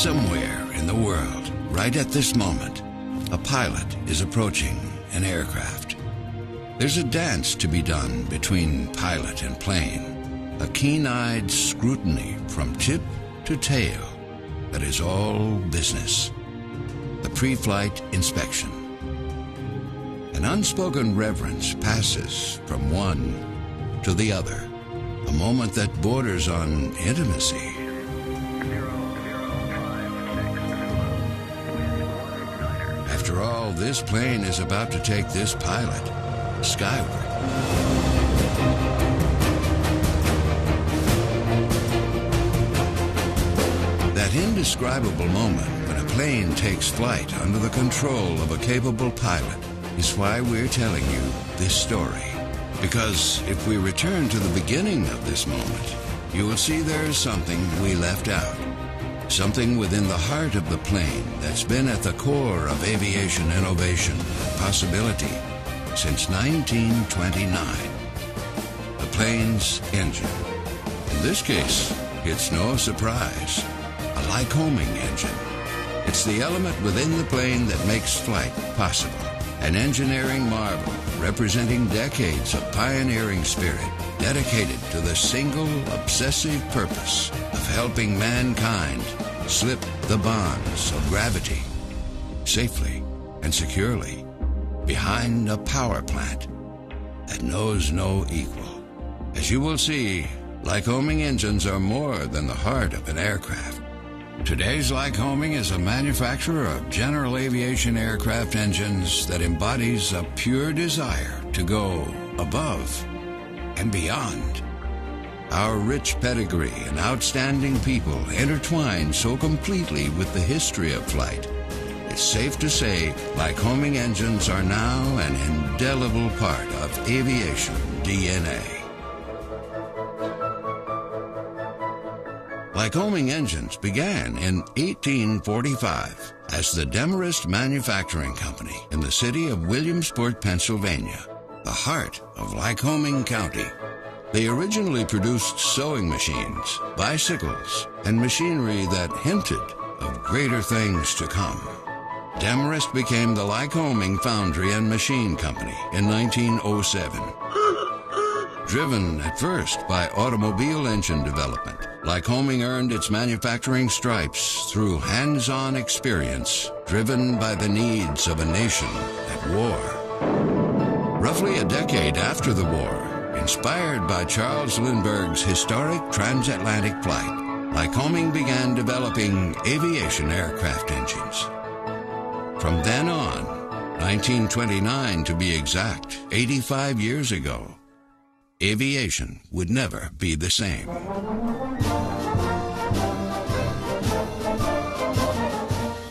Somewhere in the world, right at this moment, a pilot is approaching an aircraft. There's a dance to be done between pilot and plane, a keen-eyed scrutiny from tip to tail that is all business. The pre-flight inspection. An unspoken reverence passes from one to the other, a moment that borders on intimacy. After all, this plane is about to take this pilot skyward. That indescribable moment when a plane takes flight under the control of a capable pilot is why we're telling you this story. Because if we return to the beginning of this moment, you will see there is something we left out. Something within the heart of the plane that's been at the core of aviation innovation and possibility since 1929. The plane's engine. In this case, it's no surprise. A Lycoming engine. It's the element within the plane that makes flight possible. An engineering marvel representing decades of pioneering spirit dedicated to the single obsessive purpose of helping mankind slip the bonds of gravity safely and securely behind a power plant that knows no equal. As you will see, Lycoming engines are more than the heart of an aircraft. Today's Lycoming is a manufacturer of general aviation aircraft engines that embodies a pure desire to go above and beyond. Our rich pedigree and outstanding people intertwine so completely with the history of flight. It's safe to say Lycoming engines are now an indelible part of aviation DNA. Lycoming Engines began in 1845 as the Demarest Manufacturing Company in the city of Williamsport, Pennsylvania, the heart of Lycoming County. They originally produced sewing machines, bicycles, and machinery that hinted of greater things to come. Demarest became the Lycoming Foundry and Machine Company in 1907. Driven at first by automobile engine development, Lycoming earned its manufacturing stripes through hands-on experience driven by the needs of a nation at war. Roughly a decade after the war, inspired by Charles Lindbergh's historic transatlantic flight, Lycoming began developing aviation aircraft engines. From then on, 1929 to be exact, 85 years ago, aviation would never be the same.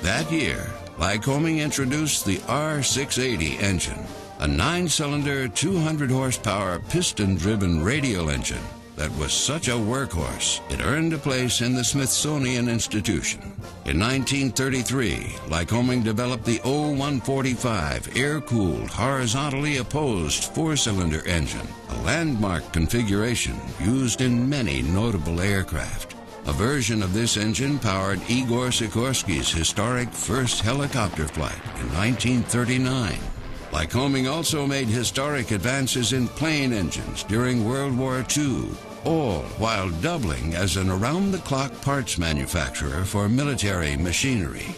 That year, Lycoming introduced the R680 engine, a 9-cylinder, 200-horsepower, piston-driven radial engine that was such a workhorse, it earned a place in the Smithsonian Institution. In 1933, Lycoming developed the O-145 air-cooled, horizontally opposed 4-cylinder engine, a landmark configuration used in many notable aircraft. A version of this engine powered Igor Sikorsky's historic first helicopter flight in 1939. Lycoming also made historic advances in plane engines during World War II, all while doubling as an around-the-clock parts manufacturer for military machinery.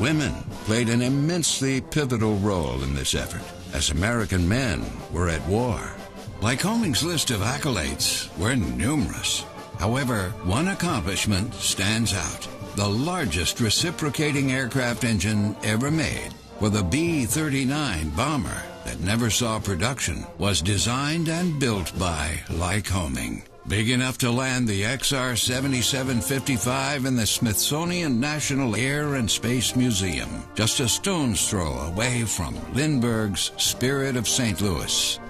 Women played an immensely pivotal role in this effort, as American men were at war. Lycoming's list of accolades were numerous. However, one accomplishment stands out: the largest reciprocating aircraft engine ever made. For the B-39 bomber that never saw production was designed and built by Lycoming. Big enough to land the XR-7755 in the Smithsonian National Air and Space Museum, just a stone's throw away from Lindbergh's Spirit of St. Louis.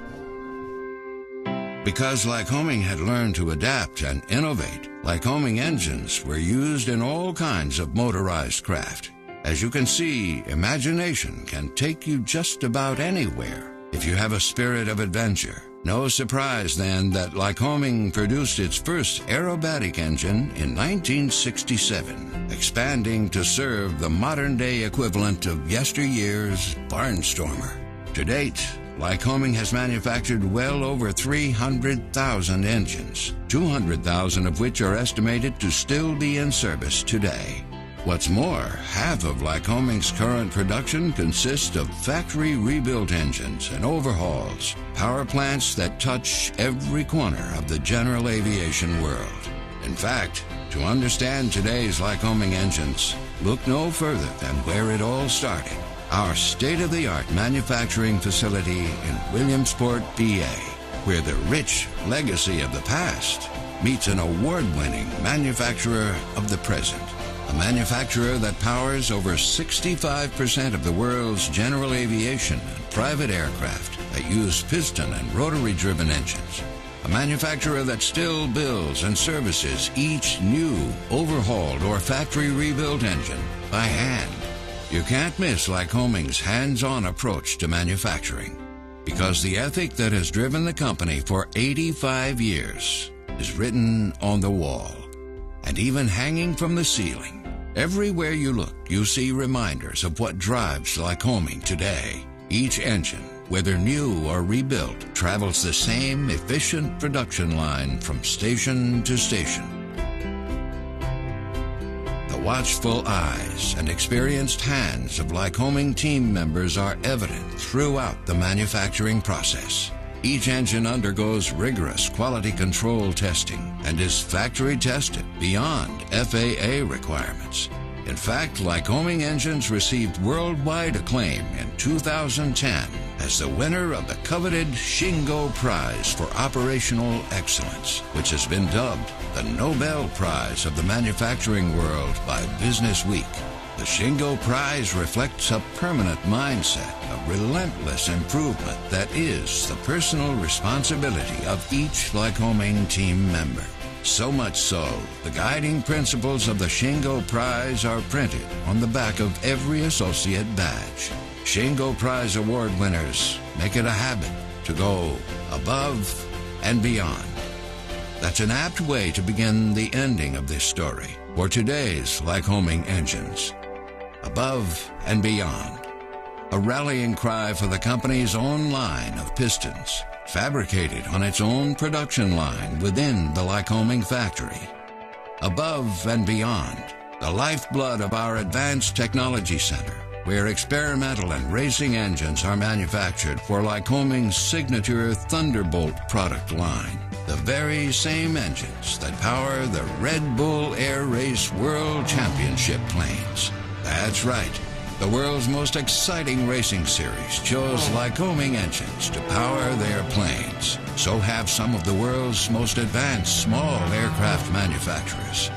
Because Lycoming had learned to adapt and innovate, Lycoming engines were used in all kinds of motorized craft. As you can see, imagination can take you just about anywhere if you have a spirit of adventure, No surprise, then, that Lycoming produced its first aerobatic engine in 1967, expanding to serve the modern-day equivalent of yesteryear's barnstormer. To date, Lycoming has manufactured well over 300,000 engines, 200,000 of which are estimated to still be in service today. What's more, half of Lycoming's current production consists of factory rebuilt engines and overhauls, power plants that touch every corner of the general aviation world. In fact, to understand today's Lycoming engines, look no further than where it all started, our state-of-the-art manufacturing facility in Williamsport, PA, where the rich legacy of the past meets an award-winning manufacturer of the present. A manufacturer that powers over 65% of the world's general aviation and private aircraft that use piston and rotary-driven engines. A manufacturer that still builds and services each new, overhauled, or factory rebuilt engine by hand. You can't miss Lycoming's hands-on approach to manufacturing, because the ethic that has driven the company for 85 years is written on the wall, and even hanging from the ceiling. Everywhere you look, you see reminders of what drives Lycoming today. Each engine, whether new or rebuilt, travels the same efficient production line from station to station. The watchful eyes and experienced hands of Lycoming team members are evident throughout the manufacturing process. Each engine undergoes rigorous quality control testing and is factory tested beyond FAA requirements. In fact, Lycoming Engines received worldwide acclaim in 2010 as the winner of the coveted Shingo Prize for Operational Excellence, which has been dubbed the Nobel Prize of the manufacturing world by Business Week. The Shingo Prize reflects a permanent mindset of relentless improvement that is the personal responsibility of each Lycoming team member. So much so, the guiding principles of the Shingo Prize are printed on the back of every associate badge. Shingo Prize Award winners make it a habit to go above and beyond. That's an apt way to begin the ending of this story for today's Lycoming Engines. Above and beyond. A rallying cry for the company's own line of pistons, fabricated on its own production line within the Lycoming factory. Above and beyond, the lifeblood of our Advanced Technology Center, where experimental and racing engines are manufactured for Lycoming's signature Thunderbolt product line. The very same engines that power the Red Bull Air Race World Championship planes. That's right. The world's most exciting racing series chose Lycoming engines to power their planes. So have some of the world's most advanced small aircraft manufacturers.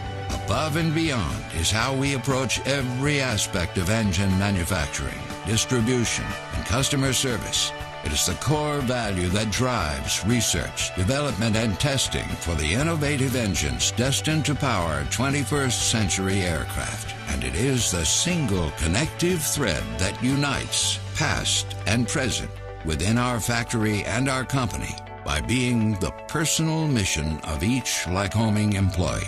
Above and beyond is how we approach every aspect of engine manufacturing, distribution, and customer service. It is the core value that drives research, development, and testing for the innovative engines destined to power 21st century aircraft. And it is the single connective thread that unites past and present within our factory and our company by being the personal mission of each Lycoming employee.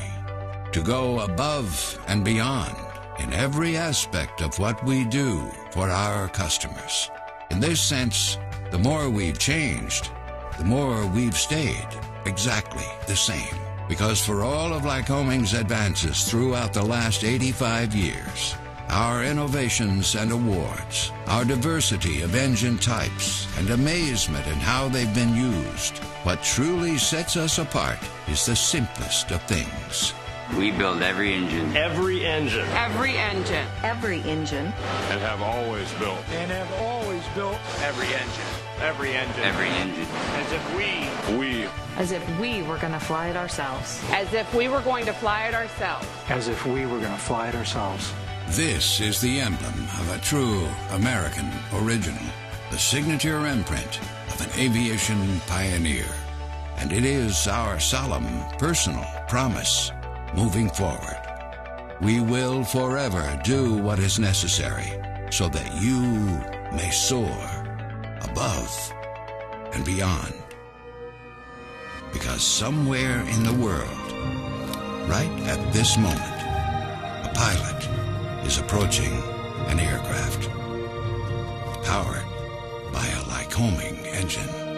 To go above and beyond in every aspect of what we do for our customers. In this sense, the more we've changed, the more we've stayed exactly the same. Because for all of Lycoming's advances throughout the last 85 years, our innovations and awards, our diversity of engine types, and amazement in how they've been used, what truly sets us apart is the simplest of things. We build every engine. Every engine. Every engine. Every engine. And have always built. And have always built. Every engine. Every engine. Every engine. As if As if we were going to fly it ourselves. As if we were going to fly it ourselves. As if we were going to fly it ourselves. This is the emblem of a true American original, the signature imprint of an aviation pioneer. And it is our solemn, personal promise moving forward. We will forever do what is necessary so that you may soar above and beyond. Because somewhere in the world, right at this moment, a pilot is approaching an aircraft powered by a Lycoming engine.